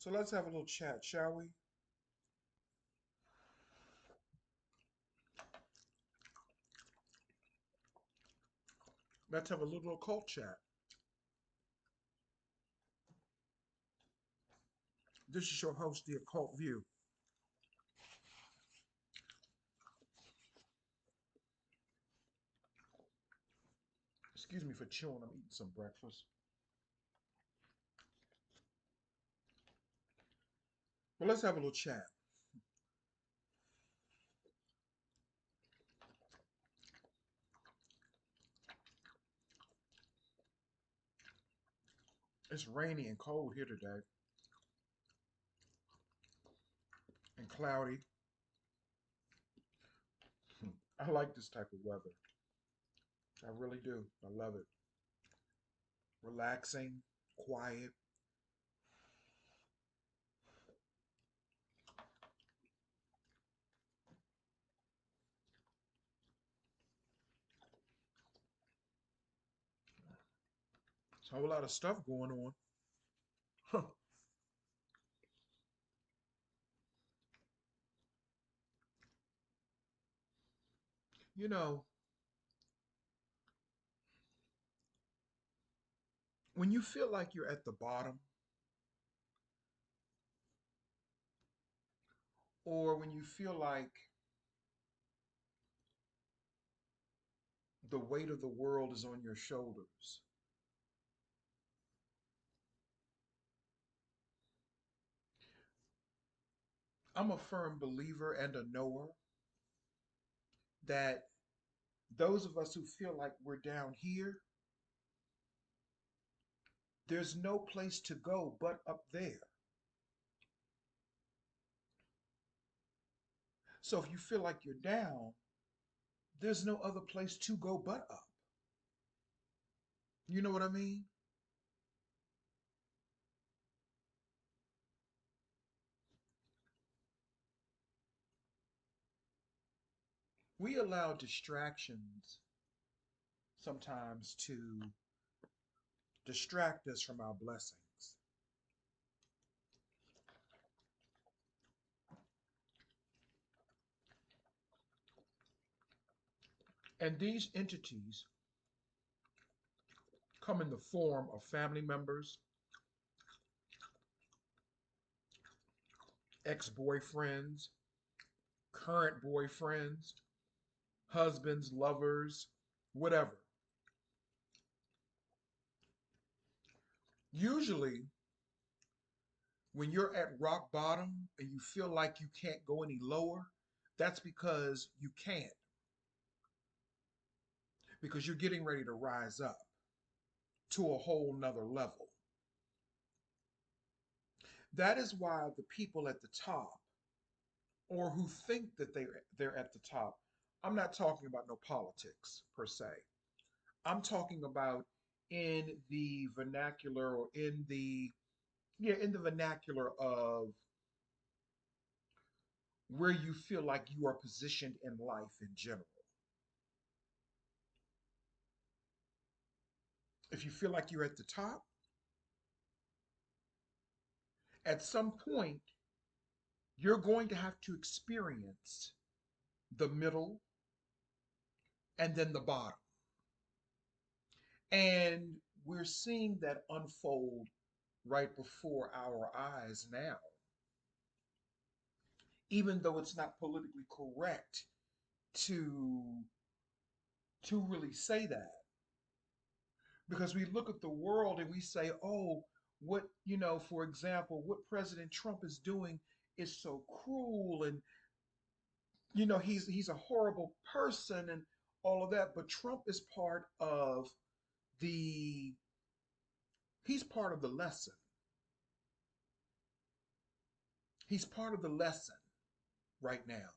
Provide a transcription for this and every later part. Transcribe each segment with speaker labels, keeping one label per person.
Speaker 1: So let's have a little chat, shall we? Let's have a little occult chat. This is your host, The Occult View. Excuse me for chewing. I'm eating some breakfast. But let's have a little chat. It's rainy and cold here today, and cloudy. I like this type of weather. I really do. I love it. Relaxing, quiet. There's a whole lot of stuff going on. You know, when you feel like you're at the bottom, or when you feel like the weight of the world is on your shoulders, I'm a firm believer and a knower that those of us who feel like we're down here, there's no place to go but up there. So if you feel like you're down, there's no other place to go but up. You know what I mean? We allow distractions sometimes to distract us from our blessings. And these entities come in the form of family members, ex boyfriends, current boyfriends, husbands, lovers, whatever. Usually, when you're at rock bottom and you feel like you can't go any lower, that's because you can't, because you're getting ready to rise up to a whole nother level. That is why the people at the top, or who think that they're at the top, I'm not talking about no politics per se. I'm talking about in the vernacular, or in the vernacular of where you feel like you are positioned in life in general. If you feel like you're at the top, at some point you're going to have to experience the middle and then the bottom. And we're seeing that unfold right before our eyes now, even though it's not politically correct to really say that, because we look at the world and we say, oh, what, for example, what President Trump is doing is so cruel, and he's a horrible person and all of that. But Trump is part of the he's part of the lesson. He's part of the lesson right now.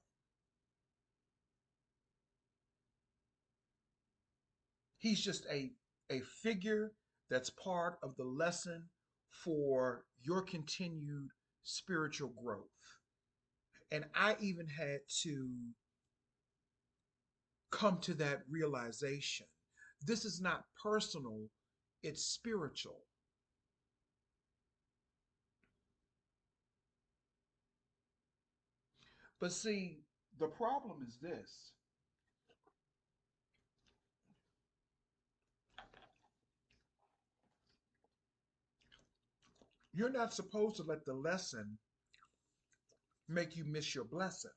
Speaker 1: He's just a figure that's part of the lesson for your continued spiritual growth. And I even had to come to that realization. This is not personal, it's spiritual. But see, the problem is this: you're not supposed to let the lesson make you miss your blessing.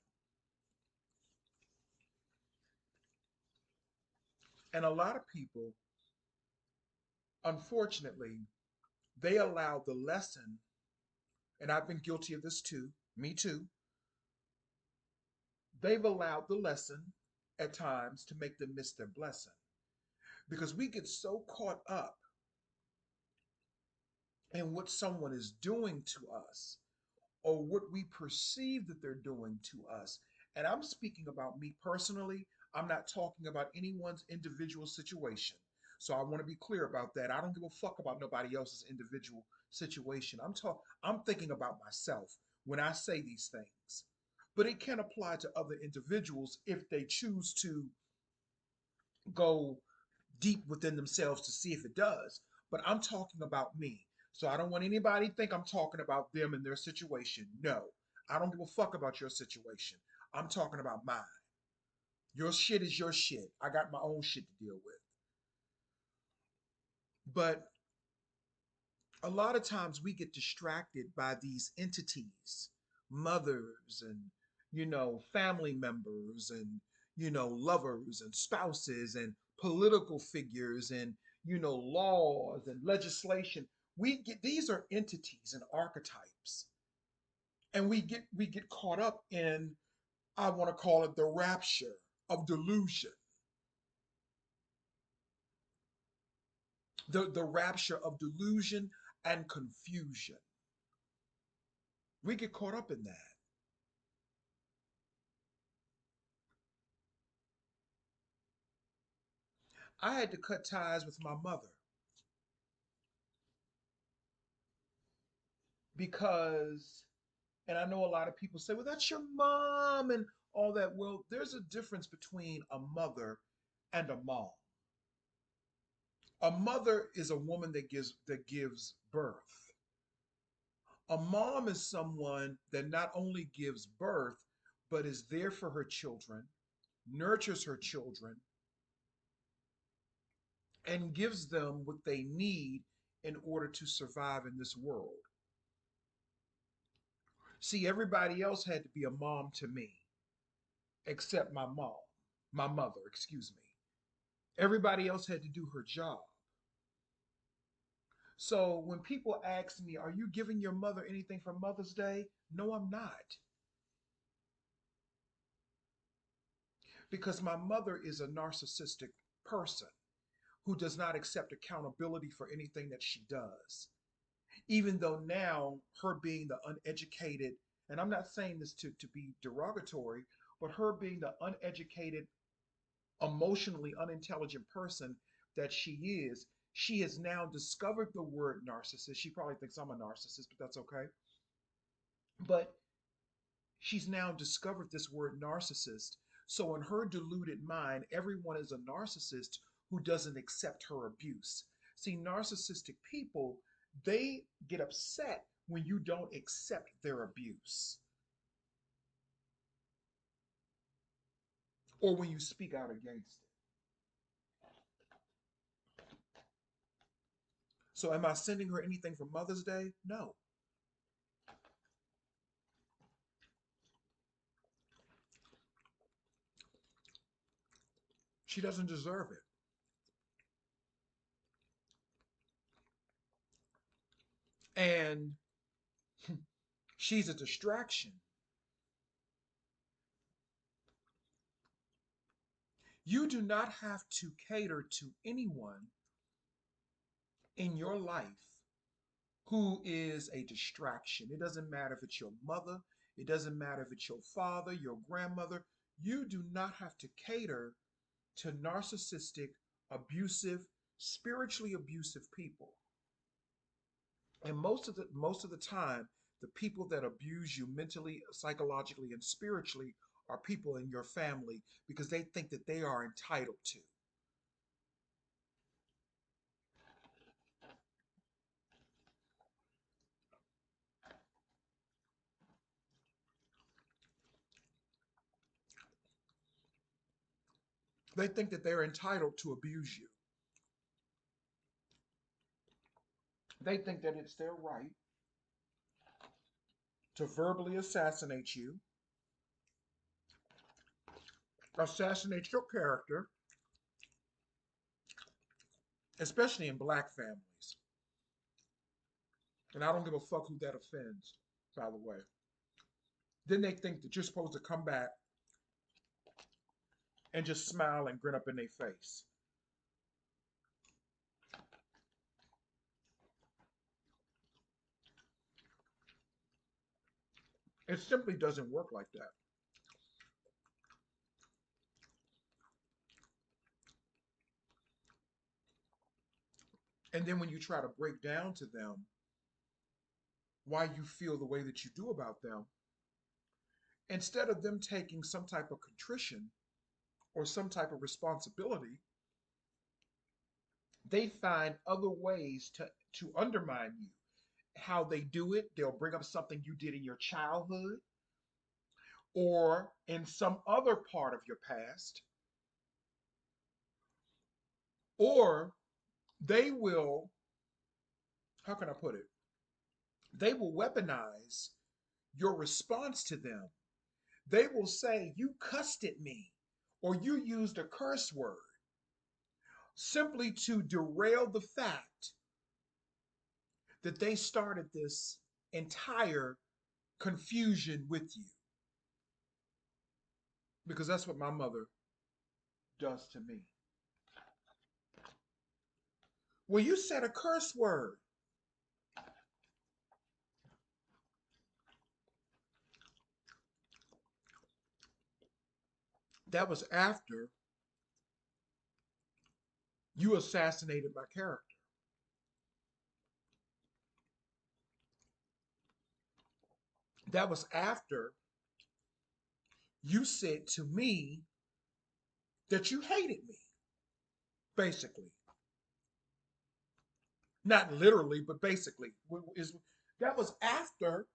Speaker 1: And a lot of people, unfortunately, they allow the lesson, and I've been guilty of this too, me too, they've allowed the lesson at times to make them miss their blessing. Because we get so caught up in what someone is doing to us or what we perceive that they're doing to us. And I'm speaking about me personally. I'm not talking about anyone's individual situation. So I want to be clear about that. I don't give a fuck about nobody else's individual situation. I'm thinking about myself when I say these things. But it can apply to other individuals if they choose to go deep within themselves to see if it does. But I'm talking about me. So I don't want anybody to think I'm talking about them and their situation. No, I don't give a fuck about your situation. I'm talking about mine. Your shit is your shit. I got my own shit to deal with. But a lot of times we get distracted by these entities, mothers and, family members and, lovers and spouses and political figures and, laws and legislation. These are entities and archetypes. And we get caught up in, I want to call it the rapture of delusion. The rapture of delusion and confusion. We get caught up in that. I had to cut ties with my mother because, and I know a lot of people say, well, that's your mom and all that. Well, there's a difference between a mother and a mom. A mother is a woman that gives birth. A mom is someone that not only gives birth, but is there for her children, nurtures her children, and gives them what they need in order to survive in this world. See, everybody else had to be a mom to me, except my mother, excuse me. Everybody else had to do her job. So when people ask me, are you giving your mother anything for Mother's Day? No, I'm not. Because my mother is a narcissistic person who does not accept accountability for anything that she does. Even though now her being the uneducated, and I'm not saying this to be derogatory, but her being the uneducated, emotionally unintelligent person that she has now discovered the word narcissist. She probably thinks I'm a narcissist, but that's okay. But she's now discovered this word narcissist. So in her deluded mind, everyone is a narcissist who doesn't accept her abuse. See, narcissistic people, they get upset when you don't accept their abuse or when you speak out against it. So am I sending her anything for Mother's Day? No. She doesn't deserve it. And she's a distraction. You do not have to cater to anyone in your life who is a distraction. It doesn't matter if it's your mother, it doesn't matter if it's your father, your grandmother. You do not have to cater to narcissistic, abusive, spiritually abusive people. And most of the time, the people that abuse you mentally, psychologically, and spiritually are people in your family because they think that they are entitled to. They think that they're entitled to abuse you. They think that it's their right to verbally assassinate you, assassinate your character, especially in black families. And I don't give a fuck who that offends, by the way. Then they think that you're supposed to come back and just smile and grin up in their face. It simply doesn't work like that. And then when you try to break down to them why you feel the way that you do about them, instead of them taking some type of contrition or some type of responsibility, they find other ways to undermine you. How they do it, they'll bring up something you did in your childhood or in some other part of your past, or they will, how can I put it? They will weaponize your response to them. They will say, you cussed at me, or you used a curse word, simply to derail the fact that they started this entire confusion with you. Because that's what my mother does to me. Well, you said a curse word. That was after you assassinated my character. That was after you said to me that you hated me, basically. Not literally, but basically. That was after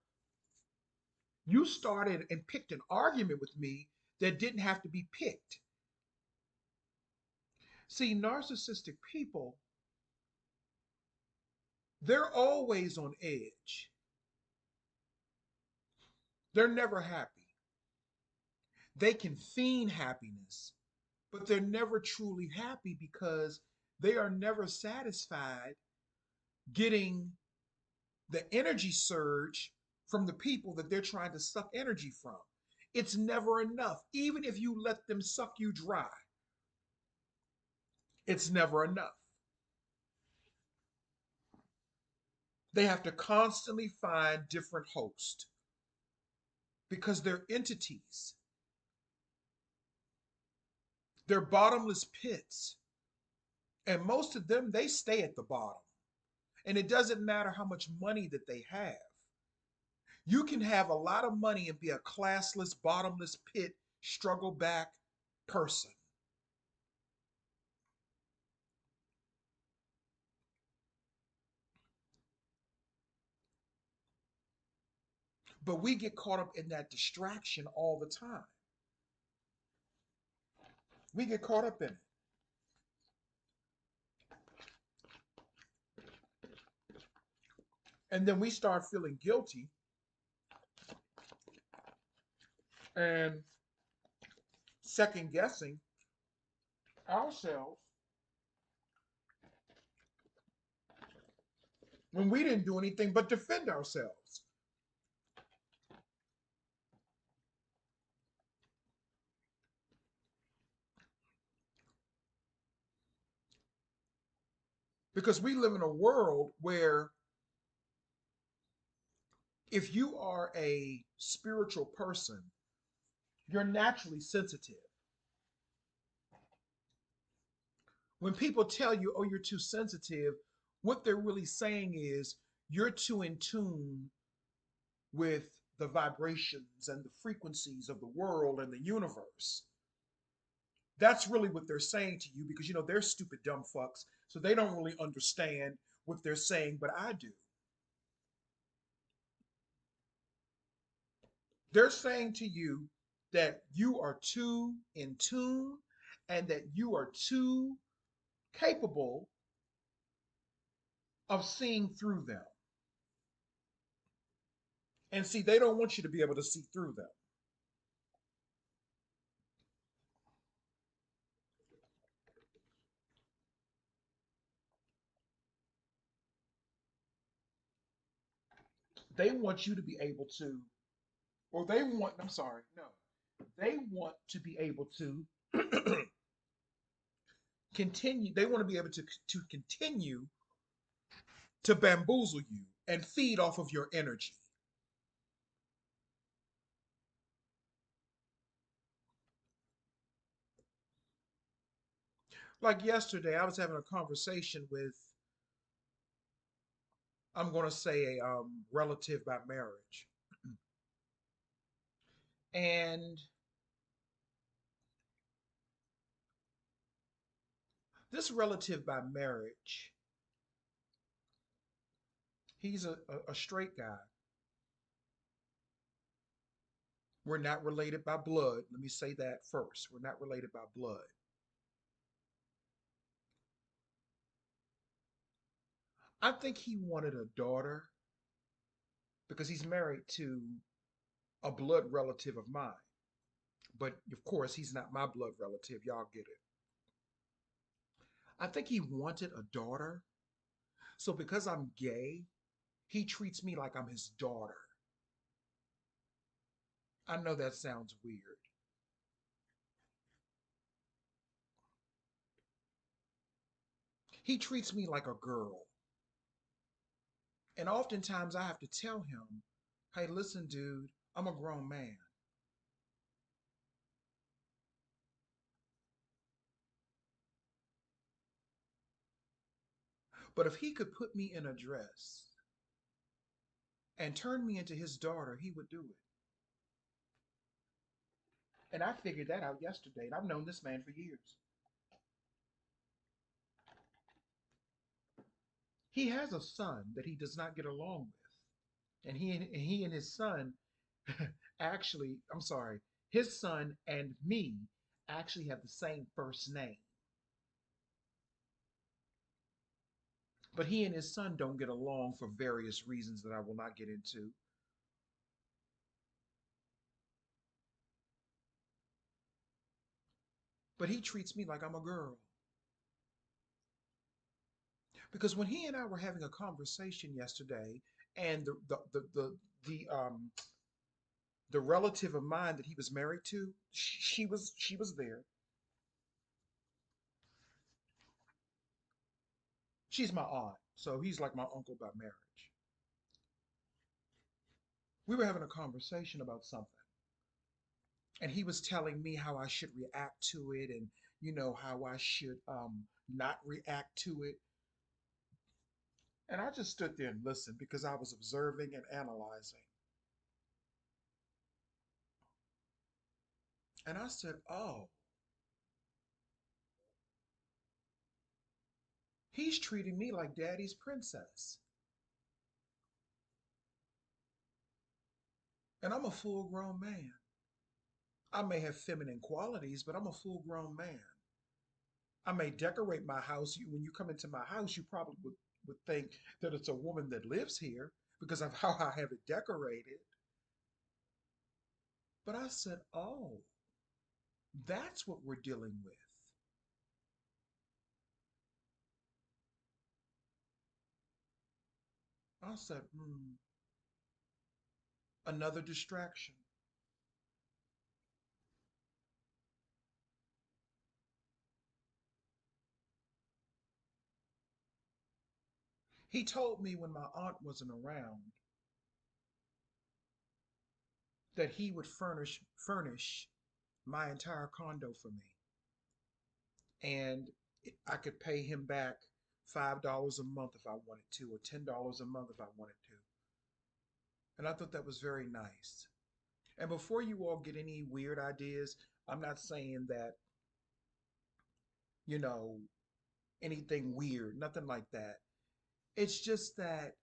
Speaker 1: you started and picked an argument with me that didn't have to be picked. See, narcissistic people, they're always on edge. They're never happy. They can feign happiness, but they're never truly happy because they are never satisfied getting the energy surge from the people that they're trying to suck energy from. It's never enough. Even if you let them suck you dry, it's never enough. They have to constantly find different hosts because they're entities. They're bottomless pits. And most of them, they stay at the bottom. And it doesn't matter how much money that they have. You can have a lot of money and be a classless, bottomless pit, struggle back person. But we get caught up in that distraction all the time. We get caught up in it. And then we start feeling guilty and second guessing ourselves when we didn't do anything but defend ourselves. Because we live in a world where if you are a spiritual person, you're naturally sensitive. When people tell you, oh, you're too sensitive, what they're really saying is you're too in tune with the vibrations and the frequencies of the world and the universe. That's really what they're saying to you because, they're stupid, dumb fucks. So they don't really understand what they're saying, but I do. They're saying to you that you are too in tune and that you are too capable of seeing through them. And see, they don't want you to be able to see through them. They want you to be able to, or they want, I'm sorry, no, they want to be able to continue, they want to be able to continue to bamboozle you and feed off of your energy. Like yesterday, I was having a conversation with, I'm going to say, a relative by marriage. And this relative by marriage, he's a straight guy. We're not related by blood. Let me say that first. We're not related by blood. I think he wanted a daughter because he's married to a blood relative of mine. But of course, he's not my blood relative. Y'all get it. I think he wanted a daughter. So because I'm gay, he treats me like I'm his daughter. I know that sounds weird. He treats me like a girl. And oftentimes I have to tell him, hey, listen, dude, I'm a grown man. But if he could put me in a dress and turn me into his daughter, he would do it. And I figured that out yesterday. And I've known this man for years. He has a son that he does not get along with. And he and his son actually, I'm sorry, his son and me actually have the same first name. But he and his son don't get along for various reasons that I will not get into. But he treats me like I'm a girl. Because when he and I were having a conversation yesterday, and the relative of mine that he was married to, she was there. She's my aunt, so he's like my uncle by marriage. We were having a conversation about something, and he was telling me how I should react to it, and how I should not react to it. And I just stood there and listened because I was observing and analyzing. And I said, "Oh, he's treating me like daddy's princess. And I'm a full grown man. I may have feminine qualities, but I'm a full grown man. I may decorate my house. When you come into my house, you probably would think that it's a woman that lives here because of how I have it decorated." But I said, "Oh, that's what we're dealing with." I said, another distraction. He told me when my aunt wasn't around that he would furnish my entire condo for me, and I could pay him back $5 a month if I wanted to, or $10 a month if I wanted to. And I thought that was very nice. And before you all get any weird ideas, I'm not saying that, you know, anything weird, nothing like that. It's just that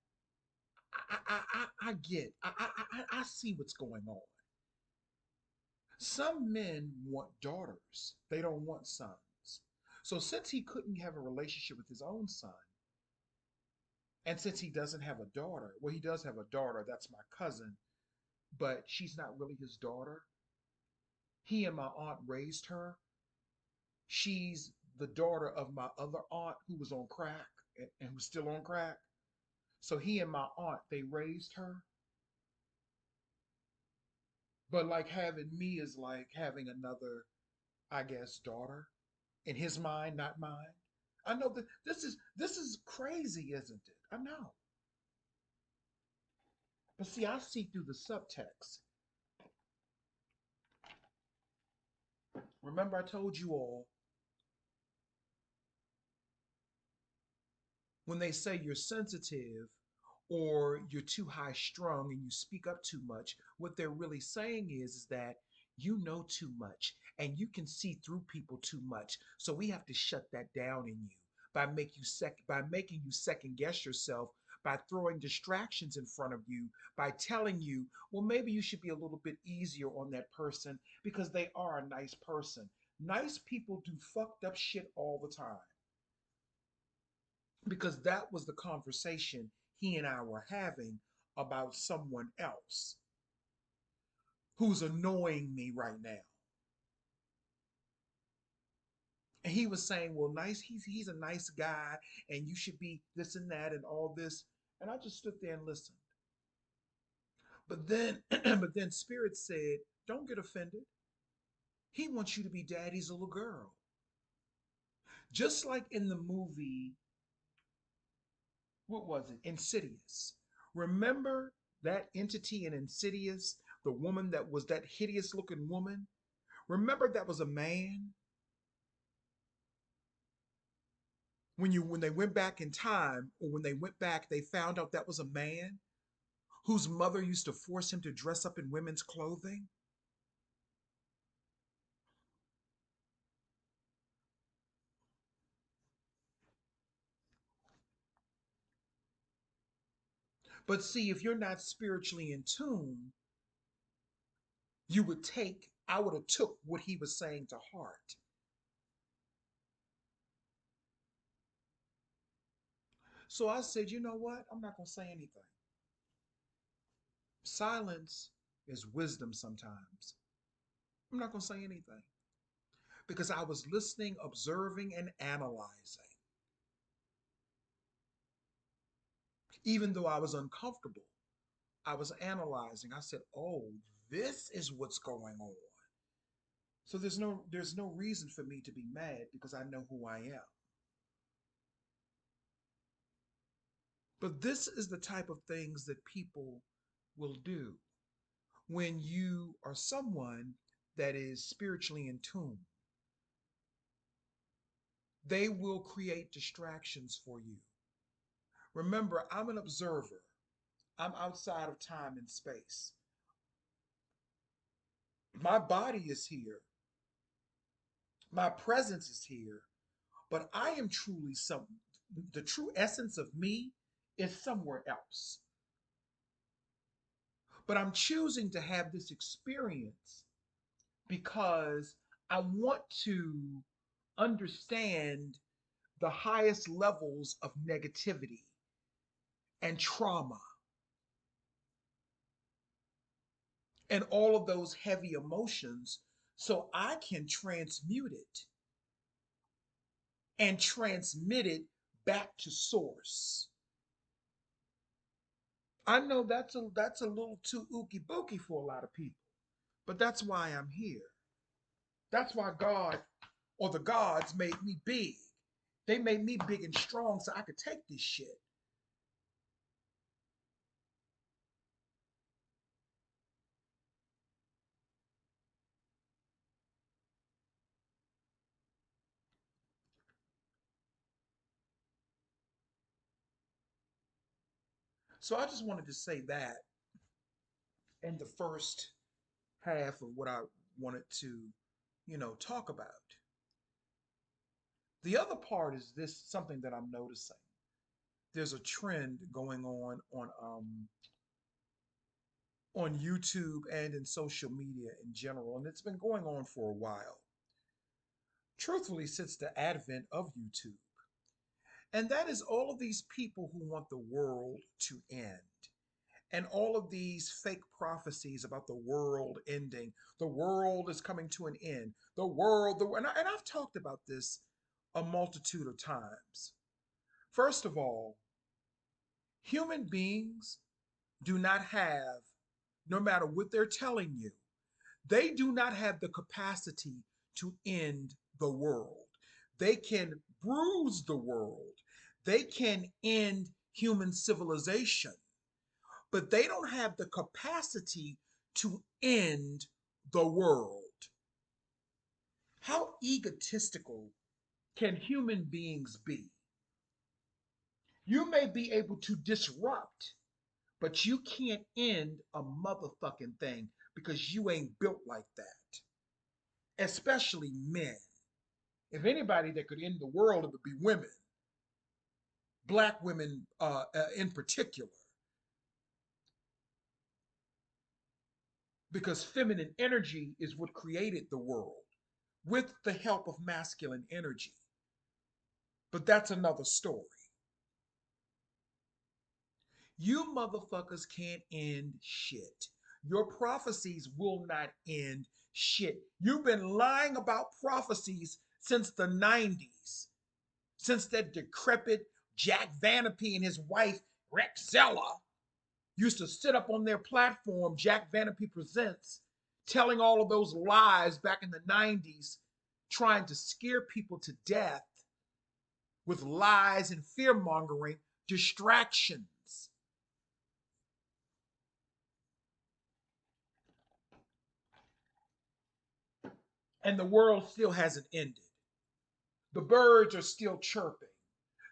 Speaker 1: I get, I see what's going on. Some men want daughters, they don't want sons. So, since he couldn't have a relationship with his own son, and since he doesn't have a daughter, well, he does have a daughter, that's my cousin, but she's not really his daughter. He and my aunt raised her. She's the daughter of my other aunt who was on crack and who's still on crack. So he and my aunt, they raised her. But like having me is like having another, I guess, daughter in his mind, not mine. I know that this is crazy, isn't it? I know. But see, I see through the subtext. Remember, I told you all when they say you're sensitive or you're too high strung and you speak up too much, what they're really saying is that you know too much and you can see through people too much. So we have to shut that down in you by making you second guess yourself, by throwing distractions in front of you, by telling you, well, maybe you should be a little bit easier on that person because they are a nice person. Nice people do fucked up shit all the time because that was the conversation he and I were having about someone else who's annoying me right now. And he was saying, "Well, nice, he's a nice guy, and you should be this and that and all this." And I just stood there and listened. But then, but then Spirit said, "Don't get offended. He wants you to be daddy's little girl." Just like in the movie, what was it? Insidious. Remember that entity in Insidious, the woman that was that hideous looking woman? Remember that was a man? When they went back in time, or when they went back, they found out that was a man whose mother used to force him to dress up in women's clothing. But see, if you're not spiritually in tune, I would have took what he was saying to heart. So I said, you know what? I'm not gonna say anything. Silence is wisdom sometimes. I'm not gonna say anything because I was listening, observing, and analyzing. Even though I was uncomfortable, I was analyzing. I said, "Oh, this is what's going on." So there's no reason for me to be mad because I know who I am. But this is the type of things that people will do when you are someone that is spiritually in tune. They will create distractions for you. Remember, I'm an observer. I'm outside of time and space. My body is here. My presence is here, but I am truly the true essence of me is somewhere else. But I'm choosing to have this experience because I want to understand the highest levels of negativity and trauma and all of those heavy emotions so I can transmute it and transmit it back to source. I know that's a little too ooky booky for a lot of people, but that's why I'm here. That's why God or the gods made me big. They made me big and strong so I could take this shit. So I just wanted to say that in the first half of what I wanted to, talk about. The other part is this something that I'm noticing. There's a trend going on on YouTube and in social media in general, and it's been going on for a while, truthfully, since the advent of YouTube. And that is all of these people who want the world to end. And all of these fake prophecies about the world ending. The world is coming to an end. And I've talked about this a multitude of times. First of all, human beings do not have, no matter what they're telling you, they do not have the capacity to end the world. They can bruise the world, they can end human civilization, but they don't have the capacity to end the world. How egotistical can human beings be? You may be able to disrupt, but you can't end a motherfucking thing because you ain't built like that. Especially men. If anybody that could end the world, it would be women, black women in particular, because feminine energy is what created the world with the help of masculine energy. But that's another story. You motherfuckers can't end shit. Your prophecies will not end shit. You've been lying about prophecies since the 90s, since that decrepit Jack Vanapee and his wife, Rexella, used to sit up on their platform, Jack Vanapee Presents, telling all of those lies back in the 90s, trying to scare people to death with lies and fear mongering, distractions. And the world still hasn't ended. The birds are still chirping.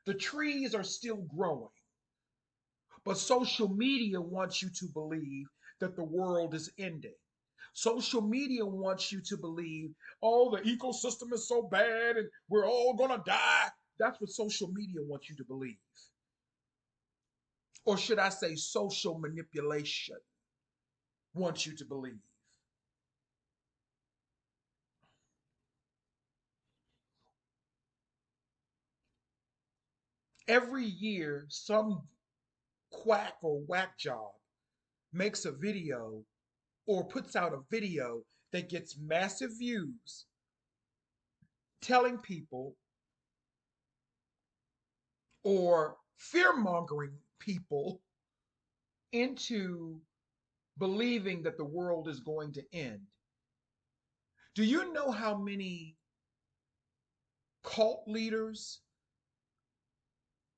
Speaker 1: The trees are still growing. But social media wants you to believe that the world is ending. Social media wants you to believe, oh, the ecosystem is so bad and we're all going to die. That's what social media wants you to believe. Or should I say, social manipulation wants you to believe. Every year, some quack or whack job makes a video or puts out a video that gets massive views telling people or fear mongering people into believing that the world is going to end. Do you know how many cult leaders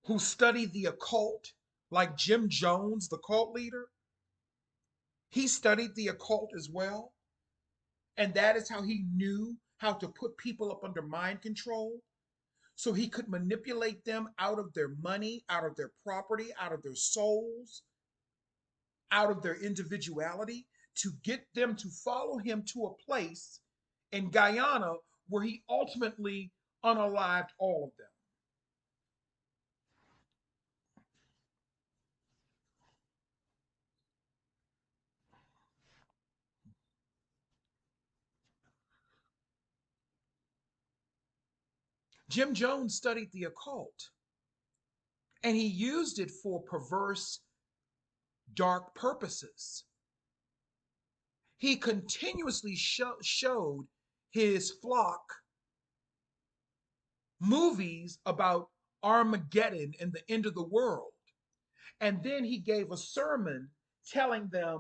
Speaker 1: who study the occult, like Jim Jones, the cult leader? He studied the occult as well. And that is how he knew how to put people up under mind control. So he could manipulate them out of their money, out of their property, out of their souls, out of their individuality, to get them to follow him to a place in Guyana where he ultimately unalived all of them. Jim Jones studied the occult and he used it for perverse, dark purposes. He continuously showed his flock movies about Armageddon and the end of the world. And then he gave a sermon telling them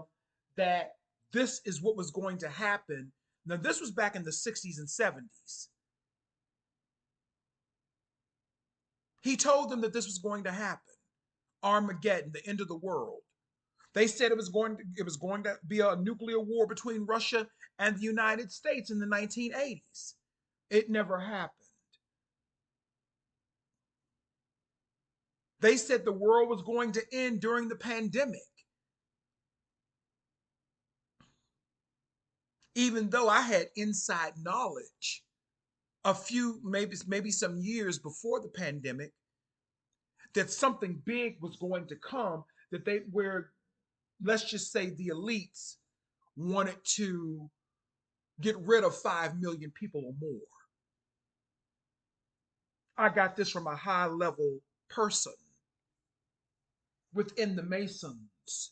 Speaker 1: that this is what was going to happen. Now, this was back in the 60s and 70s. He told them that this was going to happen. Armageddon, the end of the world. They said it was going to be a nuclear war between Russia and the United States in the 1980s. It never happened. They said the world was going to end during the pandemic. Even though I had inside knowledge a few, maybe some years before the pandemic, that something big was going to come, that they where let's just say the elites wanted to get rid of 5 million people or more. I got this from a high level person within the Masons.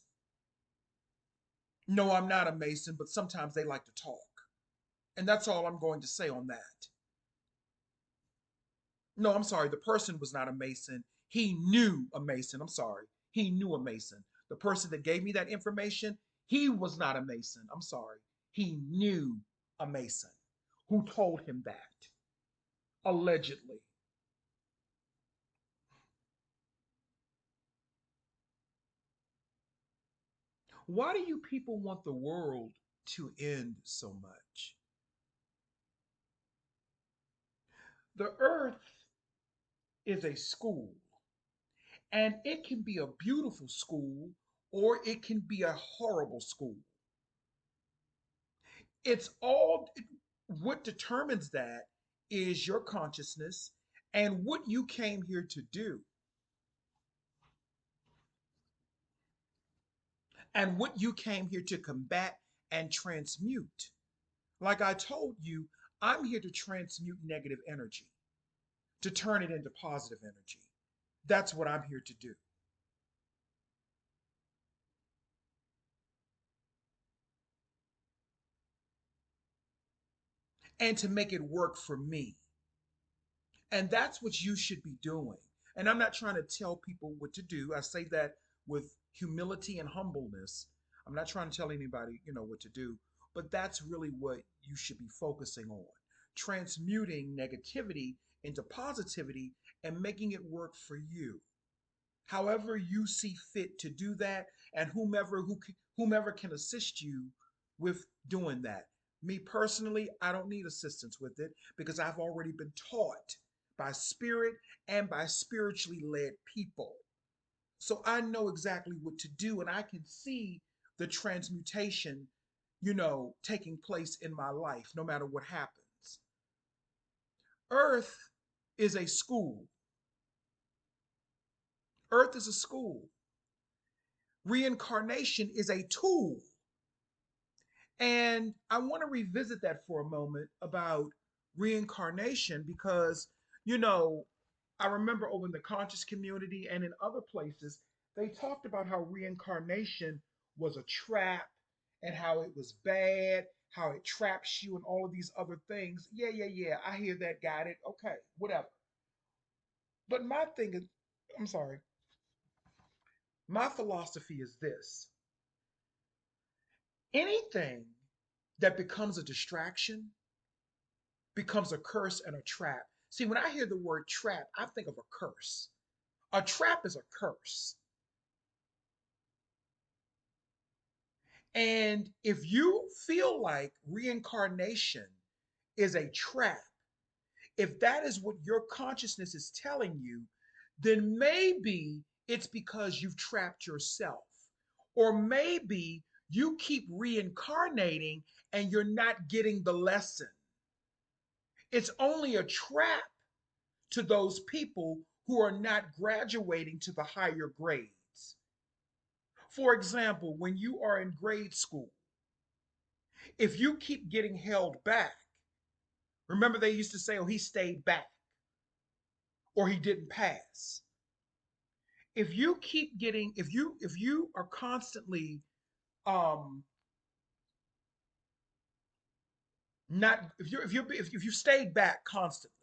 Speaker 1: No, I'm not a Mason, but sometimes they like to talk. And that's all I'm going to say on that. No, I'm sorry. The person was not a Mason. He knew a Mason. I'm sorry. He knew a Mason. The person that gave me that information, he was not a Mason. I'm sorry. He knew a Mason who told him that, allegedly. Why do you people want the world to end so much? The earth is a school, and it can be a beautiful school or it can be a horrible school. It's all what determines that is your consciousness and what you came here to do and what you came here to combat and transmute. Like I told you, I'm here to transmute negative energy, to turn it into positive energy. That's what I'm here to do. And to make it work for me. And that's what you should be doing. And I'm not trying to tell people what to do. I say that with humility and humbleness. I'm not trying to tell anybody, what to do, but that's really what you should be focusing on. Transmuting negativity into positivity and making it work for you. However you see fit to do that, and whomever can assist you with doing that. Me personally, I don't need assistance with it because I've already been taught by spirit and by spiritually led people. So I know exactly what to do, and I can see the transmutation, taking place in my life no matter what happens. Earth is a school. Earth is a school. Reincarnation is a tool. And I want to revisit that for a moment about reincarnation because, you know, I remember over in the conscious community and in other places, they talked about how reincarnation was a trap and how it was bad, how it traps you and all of these other things. Yeah, yeah, yeah. I hear that, got it. Okay, whatever. But my thing is, I'm sorry, my philosophy is this: anything that becomes a distraction becomes a curse and a trap. See, when I hear the word trap, I think of a curse. A trap is a curse. And if you feel like reincarnation is a trap, if that is what your consciousness is telling you, then maybe it's because you've trapped yourself. Or maybe you keep reincarnating and you're not getting the lesson. It's only a trap to those people who are not graduating to the higher grades. For example, when you are in grade school, if you keep getting held back, remember they used to say, oh, he stayed back or he didn't pass. If you keep getting, if you are constantly um not if you stayed back constantly,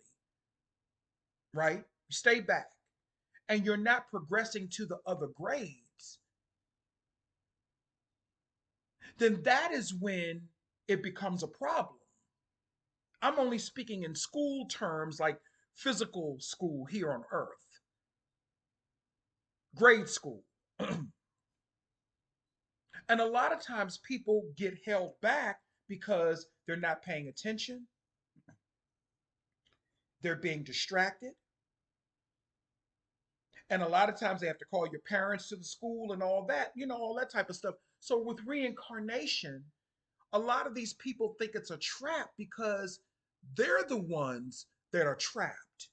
Speaker 1: right? You stay back and you're not progressing to the other grades, then that is when it becomes a problem. I'm only speaking in school terms like physical school here on earth, grade school. And a lot of times people get held back because they're not paying attention, they're being distracted, and a lot of times they have to call your parents to the school and all that, all that type of stuff. So with reincarnation, a lot of these people think it's a trap because they're the ones that are trapped.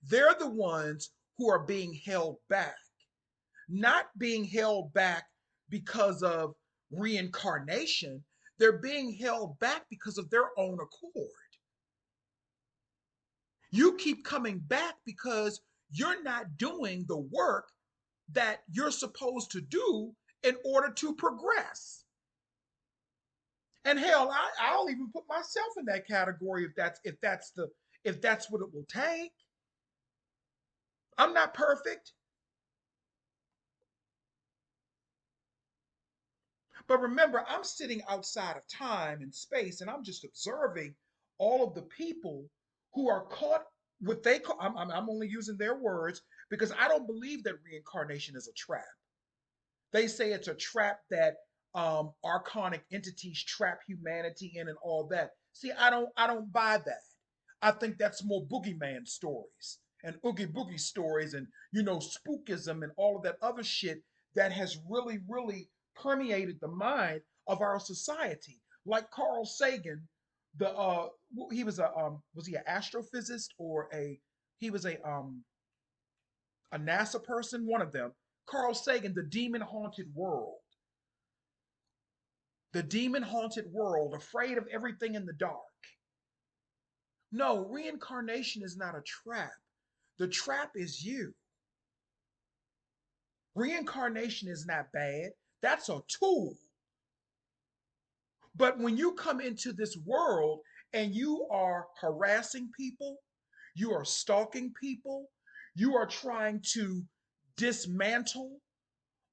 Speaker 1: They're the ones who are being held back, not being held back because of reincarnation. They're being held back because of their own accord. You keep coming back because you're not doing the work that you're supposed to do in order to progress. And hell, I'll even put myself in that category if that's what it will take. I'm not perfect. But remember, I'm sitting outside of time and space, and I'm just observing all of the people who are caught. What they call, I'm only using their words because I don't believe that reincarnation is a trap. They say it's a trap that archonic entities trap humanity in and all that. See, I don't buy that. I think that's more boogeyman stories and oogie boogie stories and spookism and all of that other shit that has really permeated the mind of our society. Like Carl Sagan, the he was he an astrophysicist or he was a NASA person, one of them. Carl Sagan, the demon haunted world, afraid of everything in the dark. No, reincarnation is not a trap. The trap is you. Reincarnation is not bad. That's a tool. But when you come into this world and you are harassing people, you are stalking people, you are trying to dismantle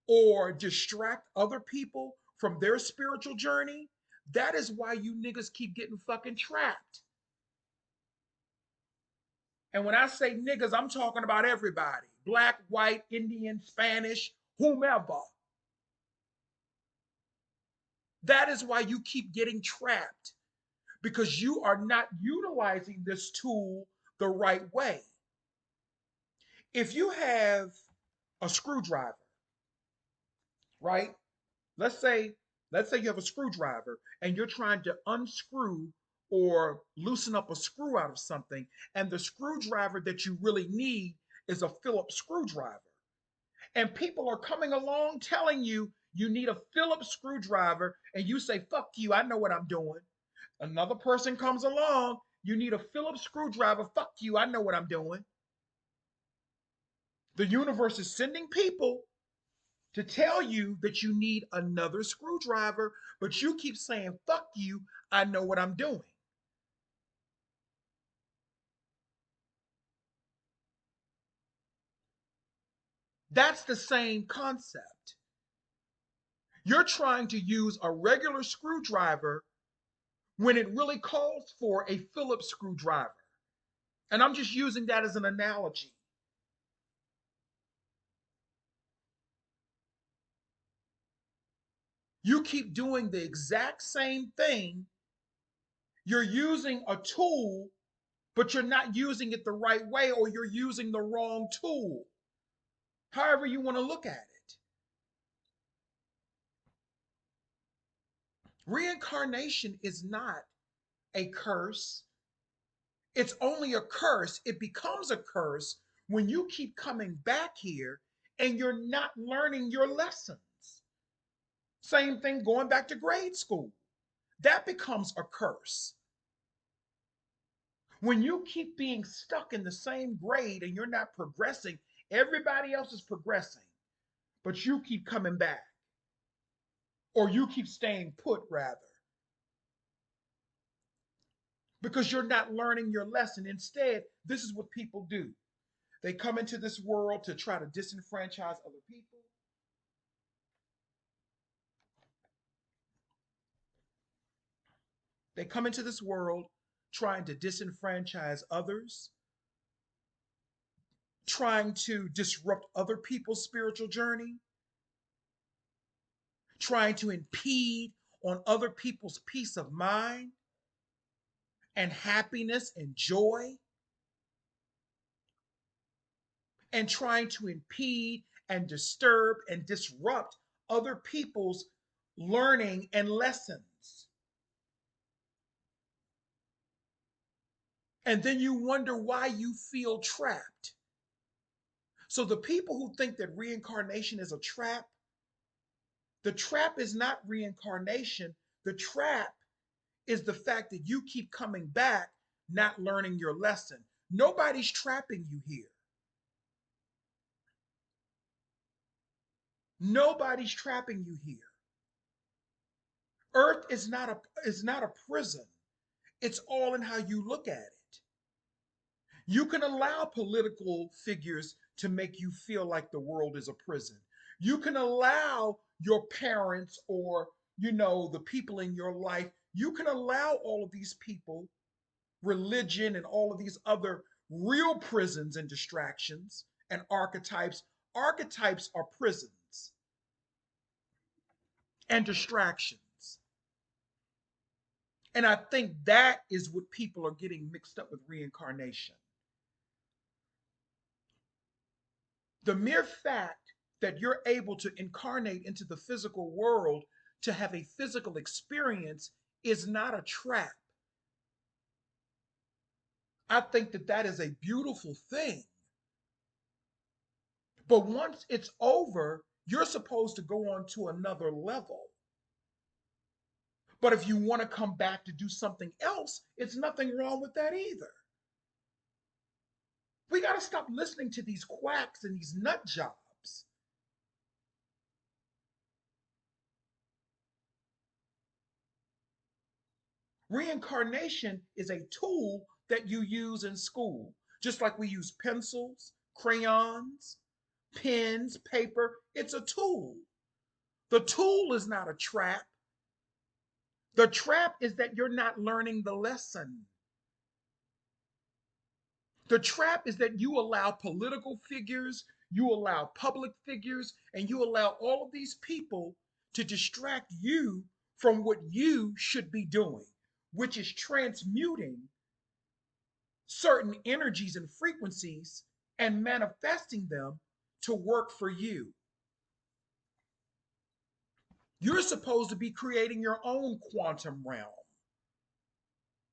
Speaker 1: or distract other people from their spiritual journey, that is why you niggas keep getting fucking trapped. And when I say niggas, I'm talking about everybody: black, white, Indian, Spanish, whomever. That is why you keep getting trapped because you are not utilizing this tool the right way. If you have a screwdriver, right? Let's say let's say you have a screwdriver and you're trying to unscrew or loosen up a screw out of something, and the screwdriver that you really need is a Phillips screwdriver. And people are coming along telling you you need a Phillips screwdriver, and you say, fuck you, I know what I'm doing. Another person comes along, you need a Phillips screwdriver, fuck you, I know what I'm doing. The universe is sending people to tell you that you need another screwdriver, but you keep saying, fuck you, I know what I'm doing. That's the same concept. You're trying to use a regular screwdriver when it really calls for a Phillips screwdriver. And I'm just using that as an analogy. You keep doing the exact same thing. You're using a tool, but you're not using it the right way, or you're using the wrong tool. However, you want to look at it. Reincarnation is not a curse. It's only a curse. It becomes a curse when you keep coming back here and you're not learning your lessons. Same thing going back to grade school. That becomes a curse. When you keep being stuck in the same grade and you're not progressing, everybody else is progressing, but you keep coming back, or you keep staying put, rather, because you're not learning your lesson. Instead, this is what people do: they come into this world to try to disenfranchise other people. They come into this world trying to disenfranchise others, trying to disrupt other people's spiritual journey, trying to impede on other people's peace of mind and happiness and joy, and trying to impede and disturb and disrupt other people's learning and lessons. And then you wonder why you feel trapped. So, the people who think that reincarnation is a trap, The trap is not reincarnation. The trap is the fact that you keep coming back, not learning your lesson. Nobody's trapping you here. Nobody's trapping you here. Earth is not a prison. It's all in how you look at it. You can allow political figures to make you feel like the world is a prison. You can allow your parents or the people in your life, you can allow all of these people, religion and all of these other real prisons and distractions and archetypes. Archetypes are prisons and distractions. And I think that is what people are getting mixed up with reincarnation. The mere fact that you're able to incarnate into the physical world to have a physical experience is not a trap. I think that that is a beautiful thing. But once it's over, you're supposed to go on to another level. But if you want to come back to do something else, it's nothing wrong with that either. We got to stop listening to these quacks and these nut jobs. Reincarnation is a tool that you use in school, just like we use pencils, crayons, pens, paper. It's a tool. The tool is not a trap. The trap is that you're not learning the lesson. The trap is that you allow political figures, you allow public figures, and you allow all of these people to distract you from what you should be doing, which is transmuting certain energies and frequencies and manifesting them to work for you. You're supposed to be creating your own quantum realm.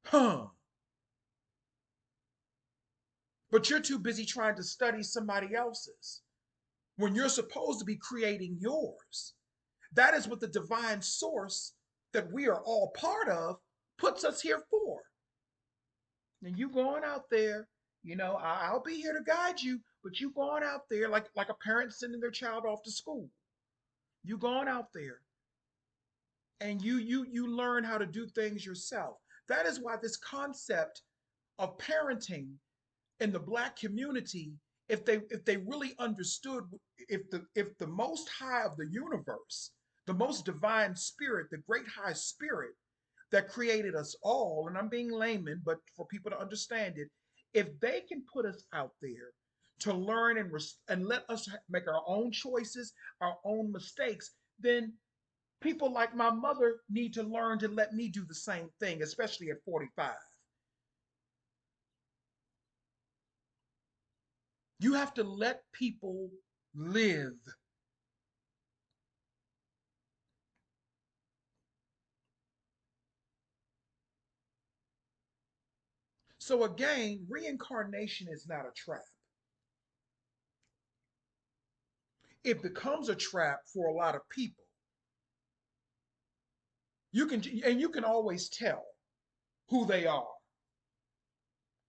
Speaker 1: Huh. But you're too busy trying to study somebody else's when you're supposed to be creating yours. That is what the divine source that we are all part of puts us here for. And you going out there, I'll be here to guide you, but you going out there like a parent sending their child off to school. You going out there and you learn how to do things yourself. That is why this concept of parenting in the Black community, if they really understood, if the most high of the universe, the most divine spirit, the great high spirit that created us all, and I'm being layman, but for people to understand it, if they can put us out there to learn and let us make our own choices, our own mistakes, then people like my mother need to learn to let me do the same thing, especially at 45. You have to let people live. So again, reincarnation is not a trap. It becomes a trap for a lot of people. You can always tell who they are.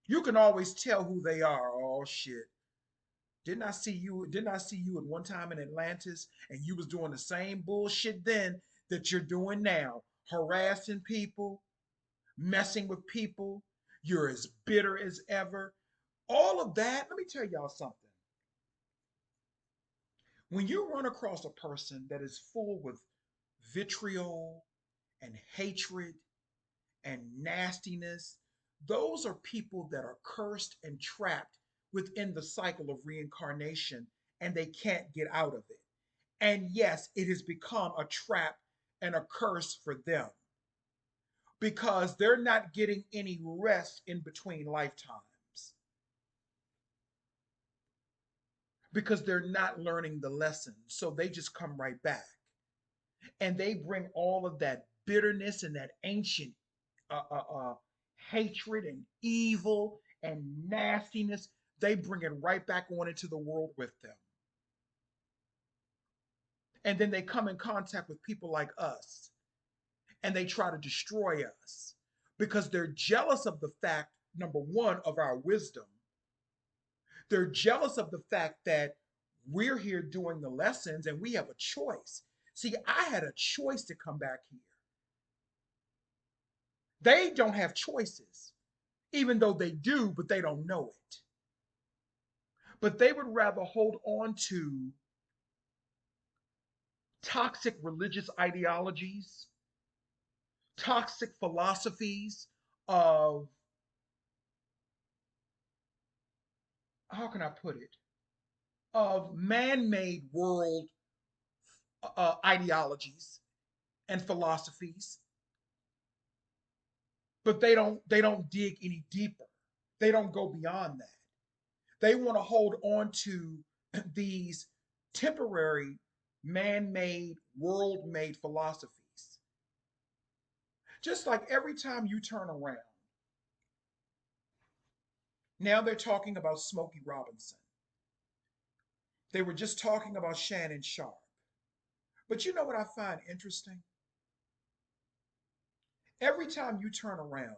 Speaker 1: You can always tell who they are. Oh shit. Didn't I see you at one time in Atlantis and you was doing the same bullshit then that you're doing now, harassing people, messing with people. You're as bitter as ever. All of that, let me tell y'all something. When you run across a person that is full with vitriol and hatred and nastiness, those are people that are cursed and trapped within the cycle of reincarnation and they can't get out of it. And yes, it has become a trap and a curse for them because they're not getting any rest in between lifetimes because they're not learning the lesson. So they just come right back and they bring all of that bitterness and that ancient uh, uh, uh, hatred and evil and nastiness. They bring it right back on into the world with them. And then they come in contact with people like us and they try to destroy us because they're jealous of the fact, number one, of our wisdom. They're jealous of the fact that we're here doing the lessons and we have a choice. See, I had a choice to come back here. They don't have choices, even though they do, but they don't know it. But they would rather hold on to toxic religious ideologies, toxic philosophies of, how can I put it, of man made world ideologies and philosophies, but they don't dig any deeper. They don't go beyond that. They want to hold on to these temporary man-made, world-made philosophies. Just like every time you turn around, now they're talking about Smokey Robinson. They were just talking about Shannon Sharp. But you know what I find interesting? Every time you turn around,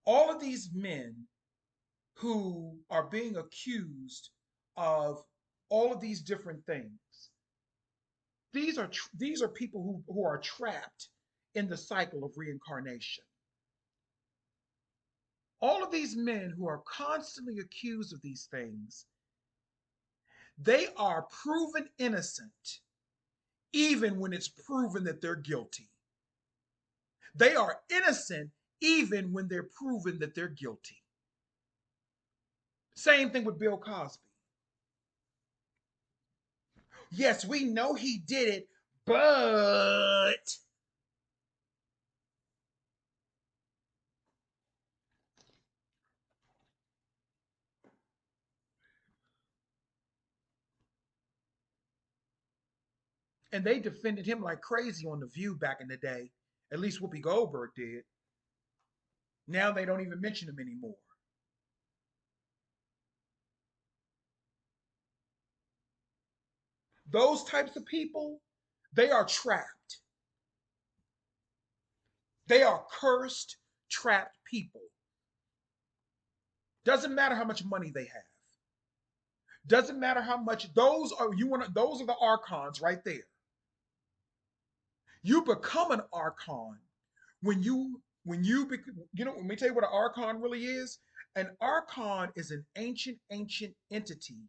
Speaker 1: all of these men who are being accused of all of these different things, these are people who are trapped in the cycle of reincarnation. All of these men who are constantly accused of these things, they are proven innocent even when it's proven that they're guilty. They are innocent even when they're proven that they're guilty. Same thing with Bill Cosby. Yes, we know he did it, but and they defended him like crazy on The View back in the day. At least Whoopi Goldberg did. Now they don't even mention him anymore. Those types of people, they are trapped. They are cursed, trapped people. Doesn't matter how much money they have. Doesn't matter how much those are the archons right there. You become an archon let me tell you what an archon really is. An archon is an ancient entity,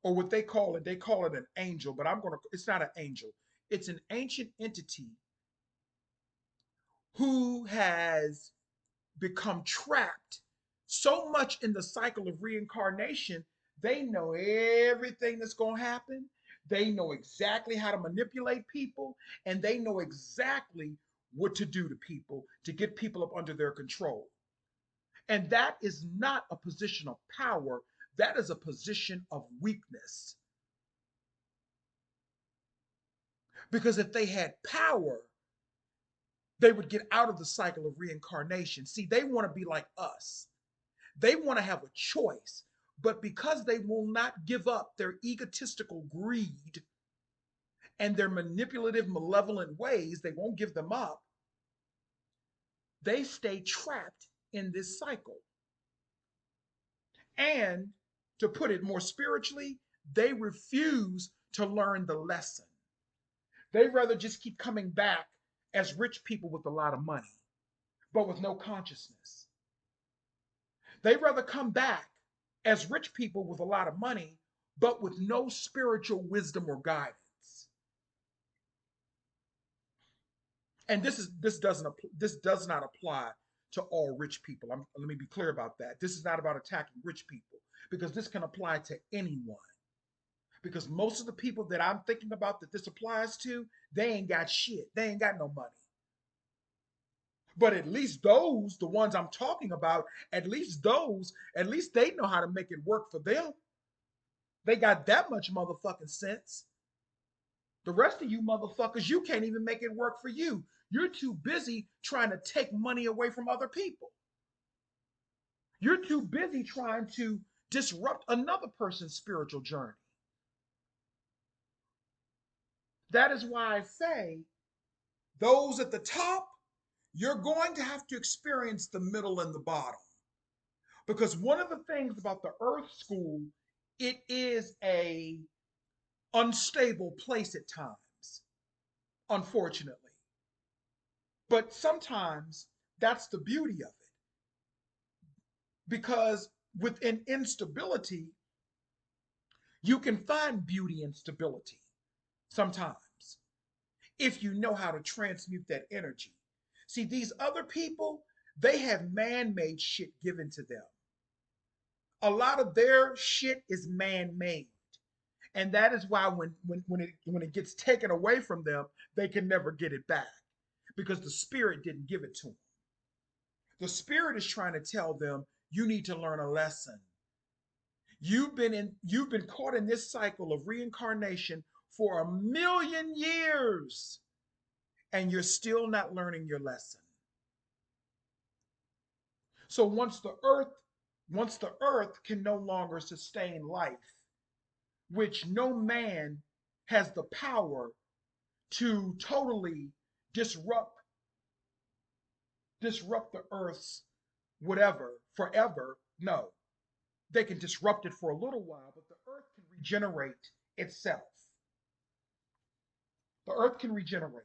Speaker 1: or what they call it an angel, but it's not an angel. It's an ancient entity who has become trapped so much in the cycle of reincarnation. They know everything that's going to happen. They know exactly how to manipulate people, and they know exactly what to do to people to get people up under their control. And that is not a position of power, that is a position of weakness. Because if they had power, they would get out of the cycle of reincarnation. See, they want to be like us. They want to have a choice, but because they will not give up their egotistical greed and their manipulative, malevolent ways, they won't give them up. They stay trapped in this cycle. And to put it more spiritually, they refuse to learn the lesson. They rather just keep coming back as rich people with a lot of money, but with no consciousness. They rather come back as rich people with a lot of money, but with no spiritual wisdom or guidance. And this does not apply to all rich people. Let me be clear about that. This is not about attacking rich people because this can apply to anyone. Because most of the people that I'm thinking about that this applies to, they ain't got shit. They ain't got no money. But at least those, the ones I'm talking about, at least they know how to make it work for them. They got that much motherfucking sense. The rest of you motherfuckers, you can't even make it work for you. You're too busy trying to take money away from other people. You're too busy trying to disrupt another person's spiritual journey. That is why I say those at the top, you're going to have to experience the middle and the bottom. Because one of the things about the Earth School, it is a unstable place at times, unfortunately. But sometimes that's the beauty of it. Because within instability, you can find beauty and stability sometimes if you know how to transmute that energy. See, these other people, they have man made shit given to them. A lot of their shit is man made. And that is why when it gets taken away from them, they can never get it back because the spirit didn't give it to them. The spirit is trying to tell them you need to learn a lesson. You've been caught in this cycle of reincarnation for 1,000,000 years and you're still not learning your lesson. So once the earth can no longer sustain life, which no man has the power to totally disrupt disrupt the earth's whatever forever. No, they can disrupt it for a little while, but the earth can regenerate itself. The earth can regenerate.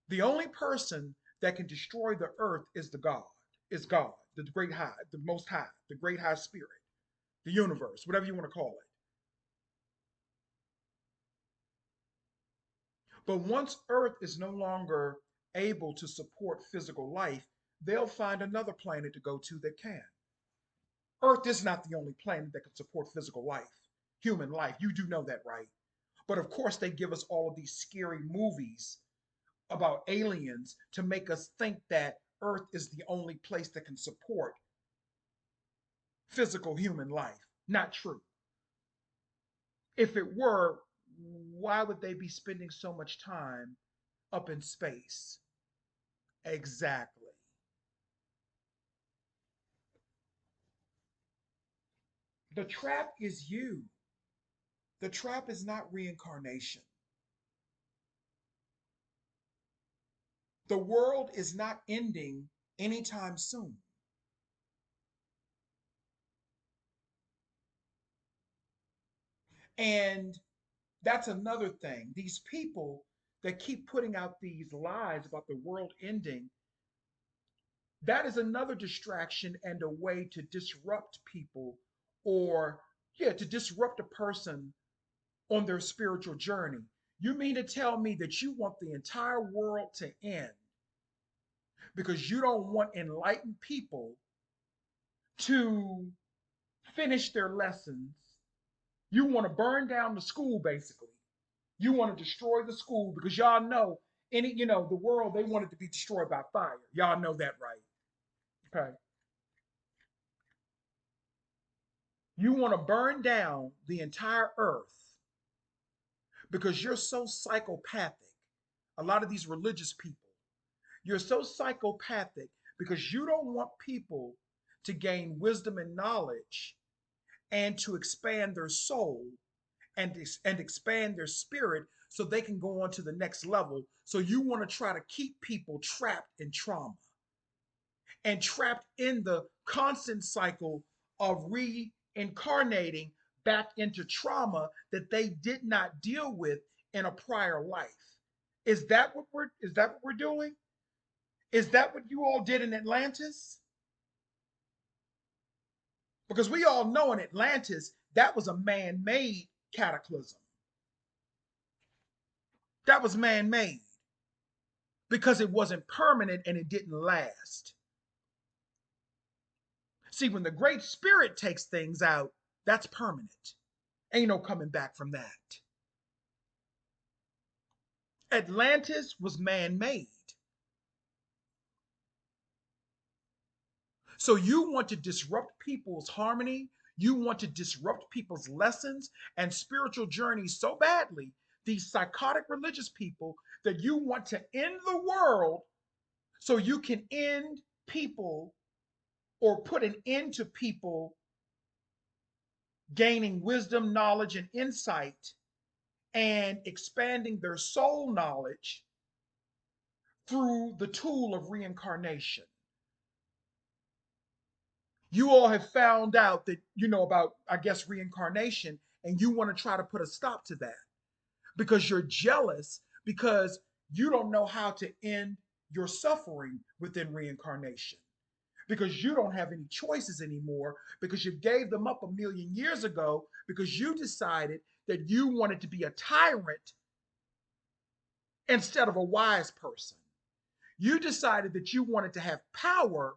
Speaker 1: The only person that can destroy the earth is God, the great high, the most high, the great high spirit, the universe, whatever you want to call it. But once earth is no longer able to support physical life, they'll find another planet to go to that can. Earth is not the only planet that can support physical life, human life. You do know that, right? But of course, they give us all of these scary movies about aliens to make us think that Earth is the only place that can support physical human life. Not true. If it were, why would they be spending so much time up in space? Exactly. The trap is you. The trap is not reincarnation. The world is not ending anytime soon. And that's another thing. These people that keep putting out these lies about the world ending, that is another distraction and a way to disrupt people or, yeah, to disrupt a person on their spiritual journey. You mean to tell me that you want the entire world to end because you don't want enlightened people to finish their lessons? You want to burn down the school, basically. You want to destroy the school because y'all know the world, they want it to be destroyed by fire. Y'all know that, right? Okay. You want to burn down the entire earth because you're so psychopathic. A lot of these religious people, you're so psychopathic because you don't want people to gain wisdom and knowledge and to expand their soul and expand their spirit so they can go on to the next level. So you want to try to keep people trapped in trauma and trapped in the constant cycle of reincarnating back into trauma that they did not deal with in a prior life. Is that what we're doing? Is that what you all did in Atlantis? Because we all know in Atlantis that was a man-made cataclysm. That was man-made because it wasn't permanent and it didn't last. See, when the Great Spirit takes things out, that's permanent. Ain't no coming back from that. Atlantis was man made. So you want to disrupt people's harmony, you want to disrupt people's lessons and spiritual journeys so badly, these psychotic religious people, that you want to end the world so you can end people or put an end to people gaining wisdom, knowledge, and insight and expanding their soul knowledge through the tool of reincarnation. You all have found out that you know about, I guess, reincarnation, and you want to try to put a stop to that because you're jealous because you don't know how to end your suffering within reincarnation because you don't have any choices anymore because you gave them up a million years ago because you decided that you wanted to be a tyrant instead of a wise person. You decided that you wanted to have power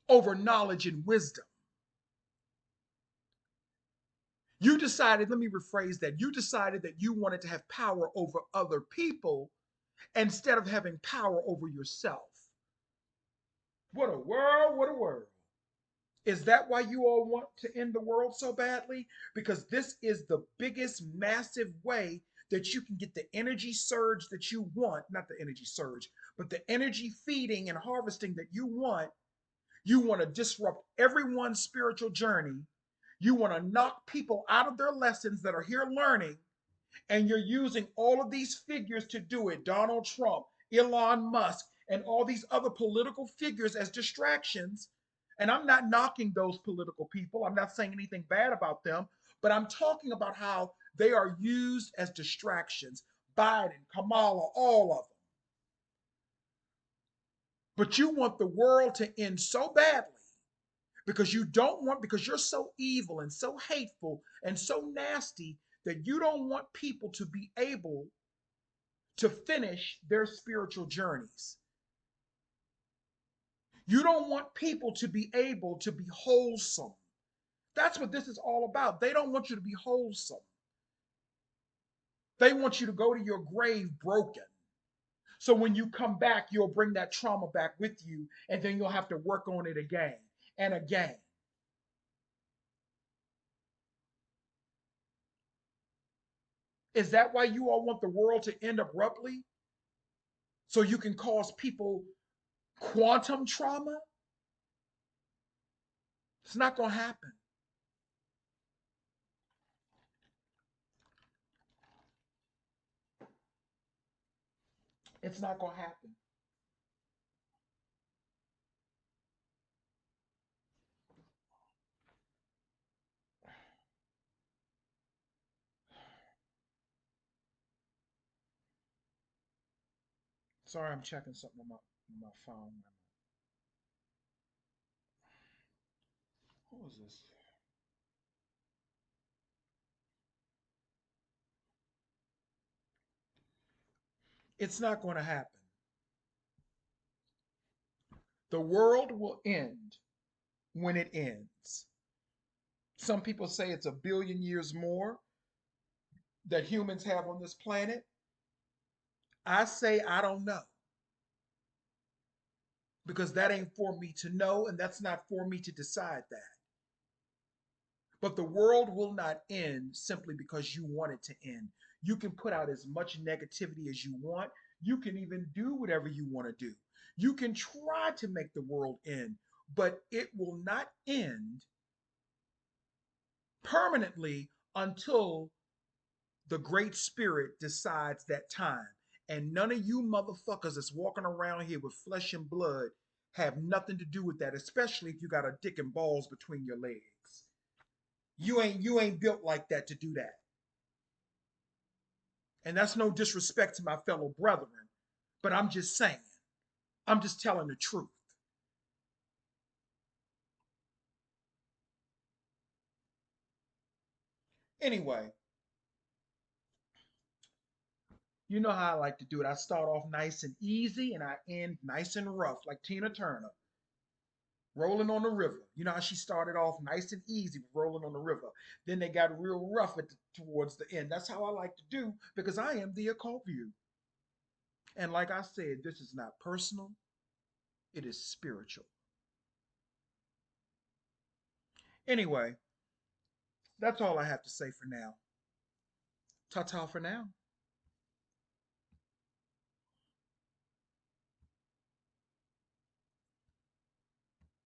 Speaker 1: over knowledge and wisdom. You decided, let me rephrase that. You decided that you wanted to have power over other people instead of having power over yourself. What a world, what a world. Is that why you all want to end the world so badly? Because this is the biggest, massive way that you can get the energy surge that you want, not the energy surge, but the energy feeding and harvesting that you want. You want to disrupt everyone's spiritual journey. You want to knock people out of their lessons that are here learning. And you're using all of these figures to do it. Donald Trump, Elon Musk, and all these other political figures as distractions. And I'm not knocking those political people. I'm not saying anything bad about them, but I'm talking about how they are used as distractions. Biden, Kamala, all of them. But you want the world to end so badly because you don't want, because you're so evil and so hateful and so nasty that you don't want people to be able to finish their spiritual journeys. You don't want people to be able to be wholesome. That's what this is all about. They don't want you to be wholesome. They want you to go to your grave broken. So when you come back, you'll bring that trauma back with you, and then you'll have to work on it again and again. Is that why you all want the world to end abruptly? So you can cause people quantum trauma? It's not going to happen. It's not going to happen. Sorry, I'm checking something on my phone. What was this? It's not going to happen. The world will end when it ends. Some people say it's a billion years more that humans have on this planet. I say I don't know because that ain't for me to know, and that's not for me to decide that. But the world will not end simply because you want it to end. You can put out as much negativity as you want. You can even do whatever you want to do. You can try to make the world end, but it will not end permanently until the Great Spirit decides that time. And none of you motherfuckers that's walking around here with flesh and blood have nothing to do with that, especially if you got a dick and balls between your legs. You ain't built like that to do that. And that's no disrespect to my fellow brethren, but I'm just saying. I'm just telling the truth. Anyway, you know how I like to do it. I start off nice and easy and I end nice and rough, like Tina Turner, rolling on the river. You know how she started off nice and easy, rolling on the river. Then they got real rough towards the end. That's how I like to do because I am the occult view. And like I said, this is not personal, it is spiritual. Anyway, that's all I have to say for now. Ta ta for now.